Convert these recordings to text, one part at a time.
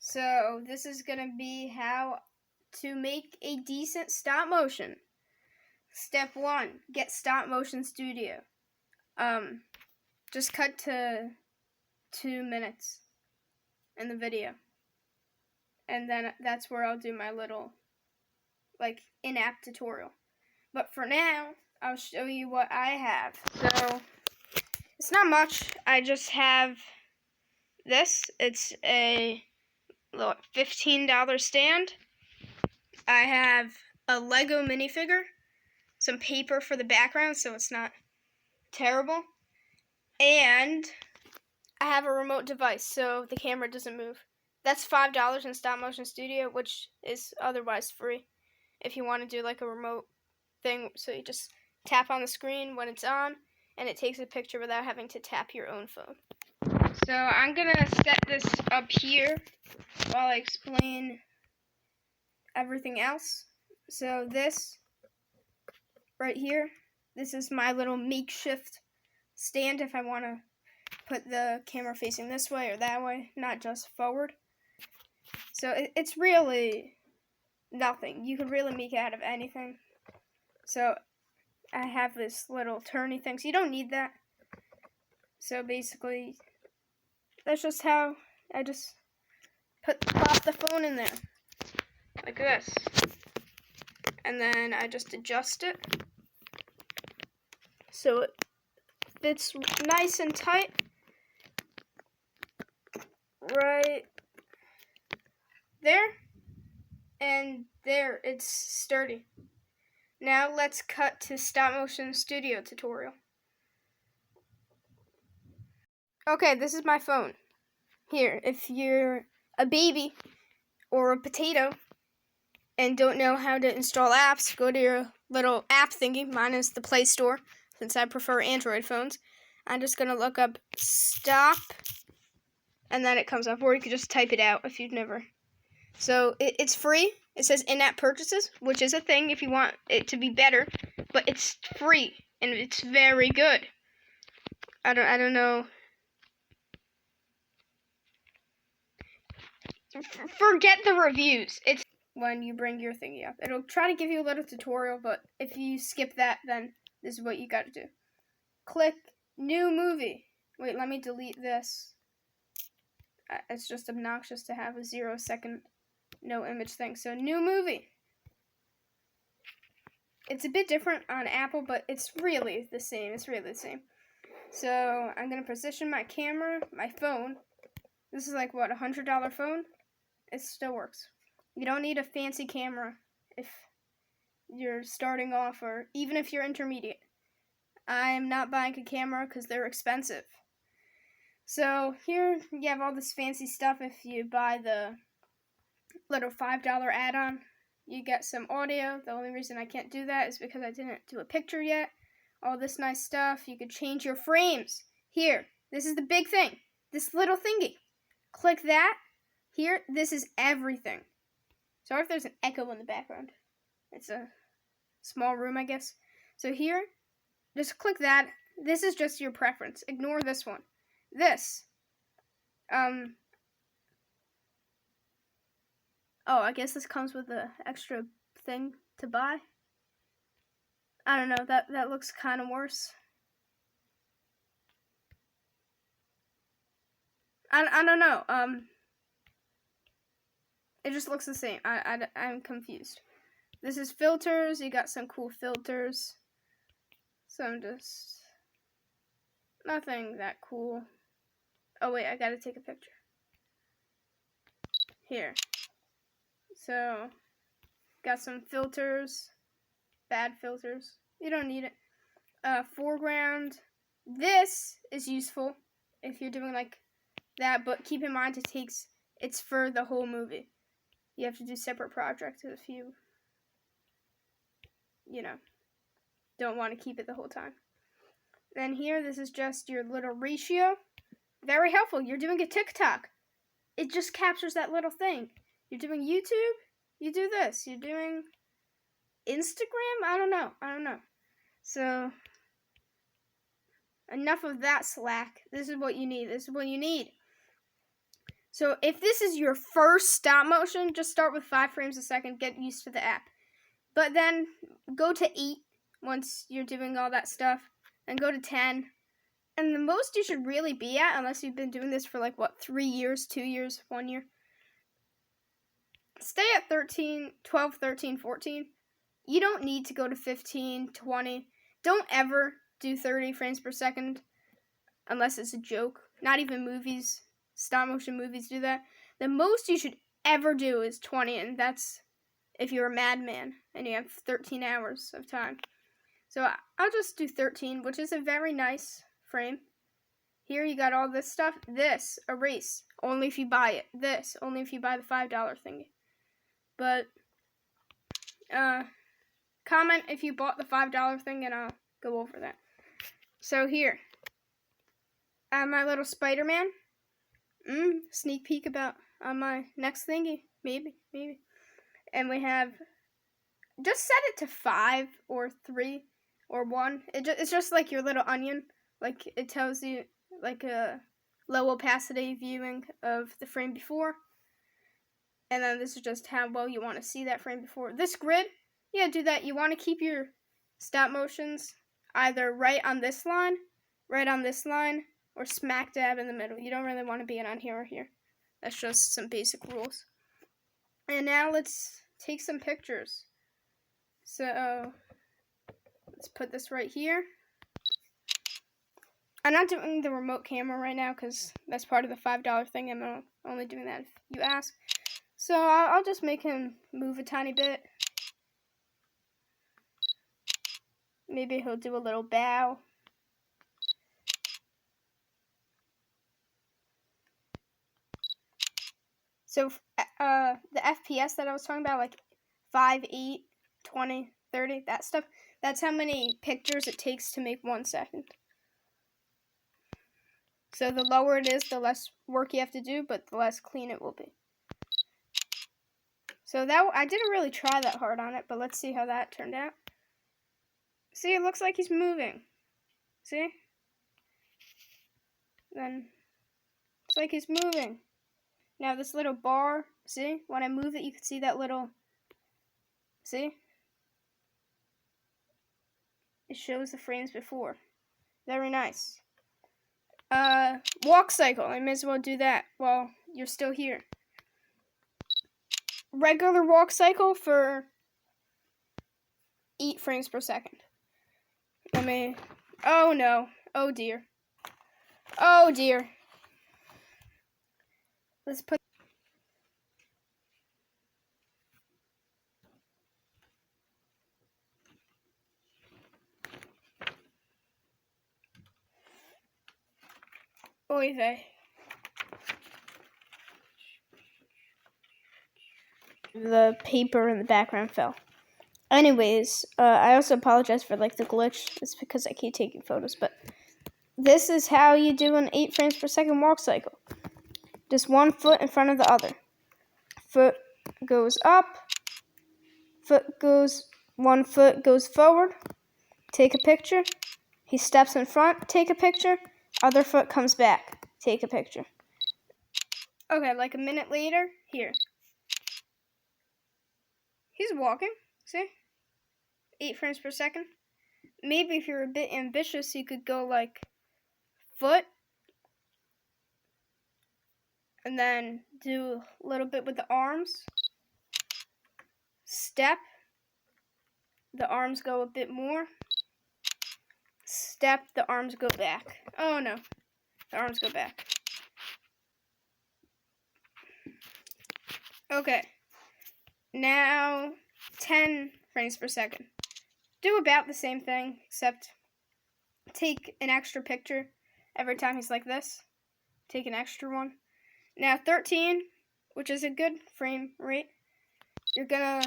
So this is going to be how to make a decent stop motion. Step 1, get Stop Motion Studio. Just cut to 2 minutes in the video. And then that's where I'll do my little in-app tutorial. But for now, I'll show you what I have. So it's not much. I just have this. It's a little $15 stand. I have a Lego minifigure, some paper for the background so it's not terrible, and I have a remote device so the camera doesn't move. That's $5 in Stop Motion Studio, which is otherwise free if you want to do like a remote thing. So you just tap on the screen when it's on and it takes a picture without having to tap your own phone. So I'm gonna set this up here while I explain everything else. So this right here, this is my little makeshift stand if I want to put the camera facing this way or that way, not just forward. So it's really nothing. You could really make it out of anything. So I have this little turny thing, so you don't need that. So basically, that's just how I just pop the phone in there, like this. And then I just adjust it so it fits nice and tight right there, and there, it's sturdy. Now let's cut to Stop Motion Studio tutorial. Okay, this is my phone. Here, if you're a baby or a potato and don't know how to install apps, go to your little app thingy. Mine is the Play Store, since I prefer Android phones. I'm just going to look up Stop, and then it comes up, or you could just type it out if you've never. So it's free. It says in-app purchases, which is a thing if you want it to be better, but it's free, and it's very good. I don't know. Forget the reviews. It's when you bring your thingy up. It'll try to give you a little tutorial, but if you skip that, then this is what you got to do. Click New Movie. Wait, let me delete this. It's just obnoxious to have a 0-second no image thing. So New Movie. It's a bit different on Apple, but it's really the same. It's really the same. So I'm going to position my camera, my phone. This is like, what, a $100 phone? It still works. You don't need a fancy camera if you're starting off, or even if you're intermediate. I'm not buying a camera because they're expensive. So here you have all this fancy stuff. If you buy the little $5 add-on, you get some audio. The only reason I can't do that is because I didn't do a picture yet. All this nice stuff. You could change your frames. Here, this is the big thing. This little thingy. Click that. Here, this is everything. Sorry if there's an echo in the background. It's a small room, I guess. So here, just click that. This is just your preference. Ignore this one. This. Oh, I guess this comes with an extra thing to buy. I don't know. That looks kind of worse. I don't know. It just looks the same. I'm confused. This is filters. You got some cool filters. Some just nothing that cool. Oh wait, I gotta take a picture. Here. So, got some filters. Bad filters. You don't need it. Foreground. This is useful if you're doing like that, but keep in mind it's for the whole movie. You have to do separate projects if you don't want to keep it the whole time. Then here, this is just your little ratio. Very helpful. You're doing a TikTok. It just captures that little thing. You're doing YouTube, you do this. You're doing Instagram? I don't know. So, enough of that slack. This is what you need. So if this is your first stop motion, just start with 5 frames a second, get used to the app. But then go to 8 once you're doing all that stuff, and go to 10. And the most you should really be at, unless you've been doing this for 3 years, 2 years, 1 year. Stay at 13, 12, 13, 14. You don't need to go to 15, 20. Don't ever do 30 frames per second unless it's a joke. Not even movies, stop motion movies do that. The most you should ever do is 20, and that's if you're a madman and you have 13 hours of time. So I'll just do 13, which is a very nice frame. Here you got all this stuff. This, erase, only if you buy it. This, only if you buy the $5 thingy. But, comment if you bought the $5 thing and I'll go over that. So here, I have my little Spider-Man. Sneak peek about on my next thingy. Maybe. And we have, just set it to 5 or 3 or 1. It's just like your little onion. Like it tells you like a low opacity viewing of the frame before. And then this is just how well you want to see that frame before. This grid, yeah, do that. You want to keep your stop motions either right on this line, or smack dab in the middle. You don't really want to be on here or here. That's just some basic rules. And now let's take some pictures. So let's put this right here. I'm not doing the remote camera right now because that's part of the $5 thing. I'm only doing that if you ask. So I'll just make him move a tiny bit. Maybe he'll do a little bow. So the FPS that I was talking about, like 5, 8, 20, 30, that stuff, that's how many pictures it takes to make 1 second. So the lower it is, the less work you have to do, but the less clean it will be. So that I didn't really try that hard on it, but let's see how that turned out. See, it looks like he's moving. See? Then it's like he's moving. Now this little bar, see? When I move it, you can see that little, see? It shows the frames before. Very nice. Walk cycle. I may as well do that while you're still here. Regular walk cycle for 8 frames per second. Oh no. Oh dear. Oh dear. Let's put. Oy vey. The paper in the background fell. Anyways, I also apologize for the glitch. It's because I keep taking photos, but this is how you do an 8 frames per second walk cycle. Just 1 foot in front of the other. Foot goes up. 1 foot goes forward. Take a picture. He steps in front. Take a picture. Other foot comes back. Take a picture. Okay, like a minute later, here. He's walking. See? 8 frames per second. Maybe if you're a bit ambitious, you could go like foot. And then do a little bit with the arms. Step. The arms go a bit more. Step. The arms go back. Oh no. The arms go back. Okay. Now 10 frames per second. Do about the same thing, except take an extra picture every time he's like this. Take an extra one. Now 13, which is a good frame rate. You're gonna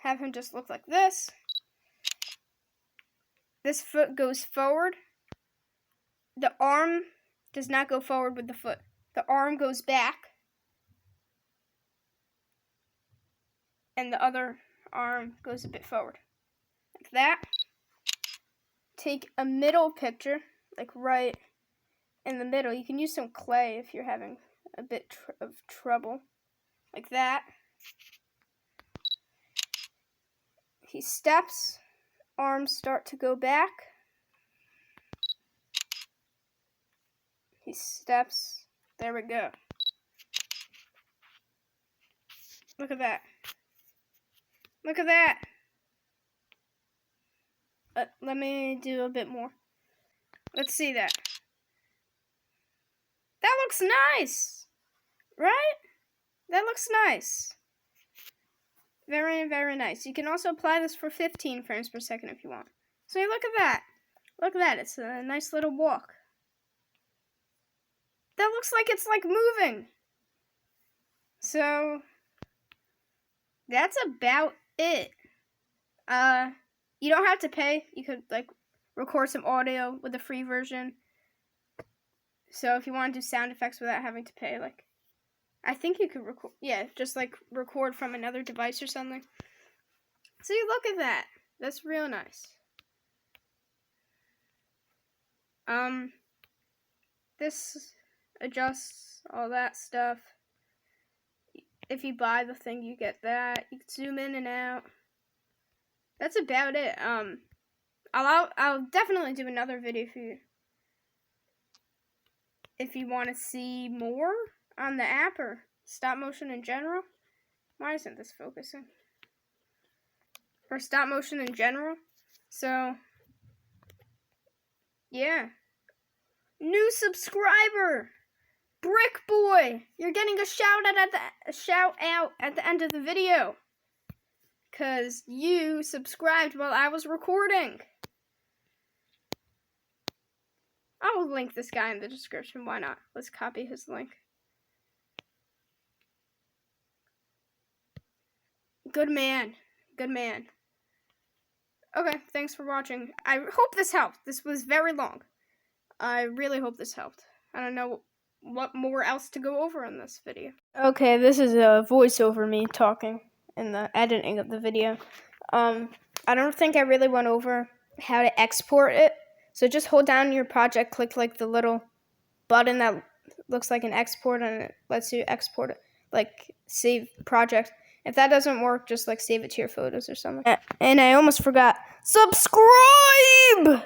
have him just look like this. This foot goes forward. The arm does not go forward with the foot. The arm goes back. And the other arm goes a bit forward. Like that. Take a middle picture, like right in the middle. You can use some clay if you're having a bit of trouble. Like that. He steps, arms start to go back. He steps, there we go. Look at that. Look at that. Let me do a bit more. Let's see that. That looks nice, right? That looks nice. Very, very nice. You can also apply this for 15 frames per second if you want. So look at that. Look at that. It's a nice little walk. That looks like it's like moving. So that's about it. You don't have to pay. You could like record some audio with the free version. So if you want to do sound effects without having to pay, like, I think you could record, just like record from another device or something. So you look at that. That's real nice. This adjusts all that stuff. If you buy the thing, you get that. You can zoom in and out. That's about it. I'll definitely do another video for you if you want to see more on the app or stop motion in general. Why isn't this focusing? Or stop motion in general. So yeah. New subscriber, Brick Boy. You're getting a shout out at the end of the video, cause you subscribed while I was recording. I will link this guy in the description. Why not? Let's copy his link. Good man. Good man. Okay, thanks for watching. I hope this helped. This was very long. I really hope this helped. I don't know what more else to go over in this video. Okay, this is a voiceover me talking in the editing of the video. I don't think I really went over how to export it. So just hold down your project, click like the little button that looks like an export, and it lets you export it, like save project. If that doesn't work, just like save it to your photos or something. And I almost forgot, subscribe!